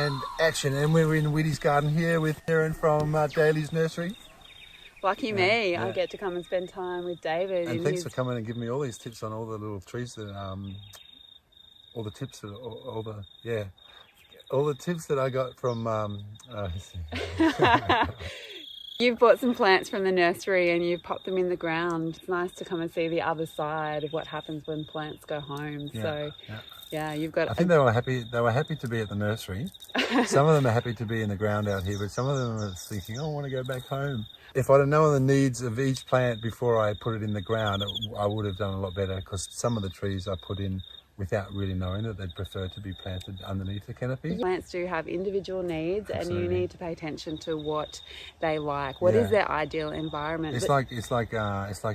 and action. And we're in Weedy's garden here with Erin from Daleys Nursery. Lucky me, I get to come and spend time with David. And thanks for coming and giving me all these tips on all the little trees that, all the tips that, all the tips that I got from. You've bought some plants from the nursery and you've popped them in the ground. It's nice to come and see the other side of what happens when plants go home. Yeah, you've got. I think they were happy. They were happy to be at the nursery. Some of them are happy to be in the ground out here, but some of them are thinking, "Oh, I want to go back home." If I'd have known the needs of each plant before I put it in the ground, I would have done a lot better. Because some of the trees I put in without really knowing that they'd prefer to be planted underneath the canopy. Plants do have individual needs. Absolutely. And you need to pay attention to what they like. What is their ideal environment? It's like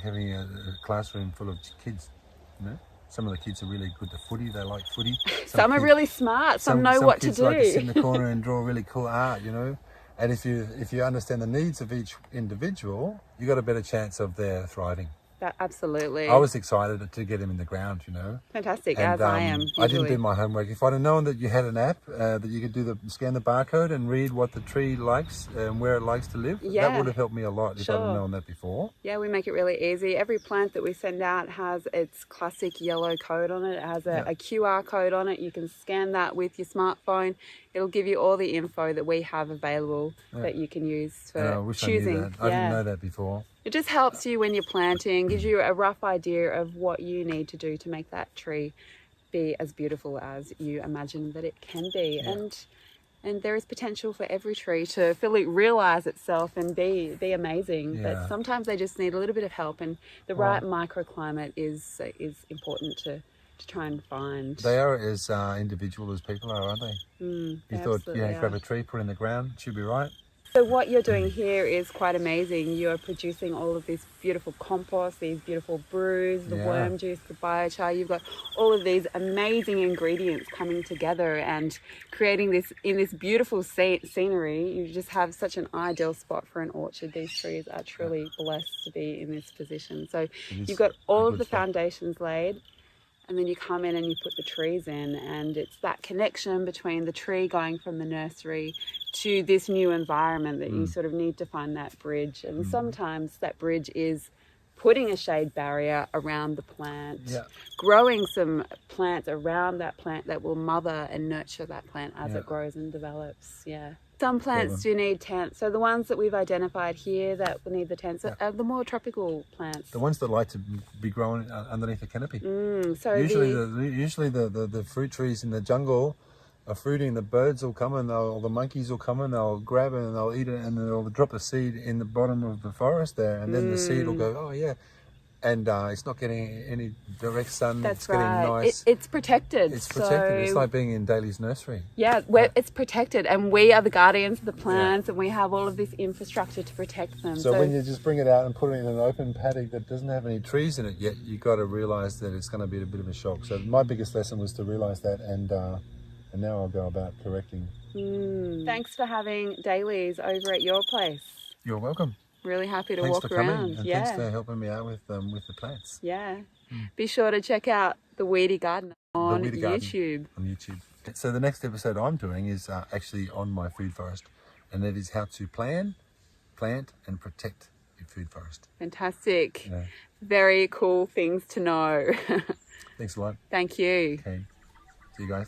having a classroom full of kids, you know? Some of the kids are really good at footy. They like footy. Some are really smart. Some know what to do. Some kids like to sit in the corner and draw really cool art, you know. And if you understand the needs of each individual, you got a better chance of their thriving. Absolutely. I was excited to get him in the ground, you know. Fantastic, and, as I am. Usually. I didn't do my homework. If I'd have known that you had an app that you could scan the barcode and read what the tree likes and where it likes to live, that would have helped me a lot if I'd have known that before. Yeah, we make it really easy. Every plant that we send out has its classic yellow code on it. It has a QR code on it. You can scan that with your smartphone. It'll give you all the info that we have available that you can use for choosing. I knew that. I didn't know that before. It just helps you when you're planting, gives you a rough idea of what you need to do to make that tree be as beautiful as you imagine that it can be. Yeah. And there is potential for every tree to fully realize itself and be amazing. Yeah. But sometimes they just need a little bit of help, and the right microclimate is important to try and find. They are as individual as people are, aren't they? You thought, grab a tree, put it in the ground, it should be right. So what you're doing here is quite amazing. You're producing all of this beautiful compost, these beautiful brews, the worm juice, the biochar. You've got all of these amazing ingredients coming together and creating this in this beautiful scenery. You just have such an ideal spot for an orchard. These trees are truly blessed to be in this position. So you've got all of the foundations laid, and then you come in and you put the trees in, and it's that connection between the tree going from the nursery to this new environment that you sort of need to find that bridge. And sometimes that bridge is putting a shade barrier around the plant, growing some plants around that plant that will mother and nurture that plant as it grows and develops. Some plants do need tents. So the ones that we've identified here that will need the tents are the more tropical plants. The ones that like to be grown underneath the canopy. So usually the fruit trees in the jungle are fruiting. The birds will come and the monkeys will come and they'll grab it and they'll eat it, and then they'll drop a seed in the bottom of the forest there, and then the seed will go, and it's not getting any direct sun. That's it's right. Getting nice. It's protected. It's protected. It's like being in Daleys Nursery. It's protected, and we are the guardians of the plants, and we have all of this infrastructure to protect them. So when you just bring it out and put it in an open paddock that doesn't have any trees in it yet, you got to realise that it's going to be a bit of a shock. So my biggest lesson was to realise that, and now I'll go about correcting. Thanks for having Daleys over at your place. You're welcome. Really happy to thanks walk for around. Coming, and thanks for helping me out with the plants. Be sure to check out the Weedy Garden on YouTube. So the next episode I'm doing is actually on my food forest, and that is how to plant, and protect your food forest. Fantastic. Very cool things to know. Thanks a lot. Thank you. Okay. See you guys.